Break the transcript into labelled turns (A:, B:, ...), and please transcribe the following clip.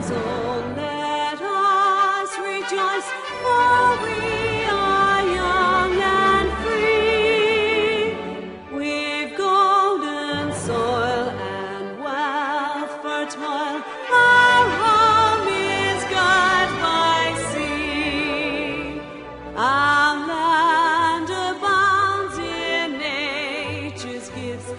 A: So let us rejoice, for we are young and free. We've golden soil and wealth fertile. Our home is God by sea. Our land abounds in nature's gifts.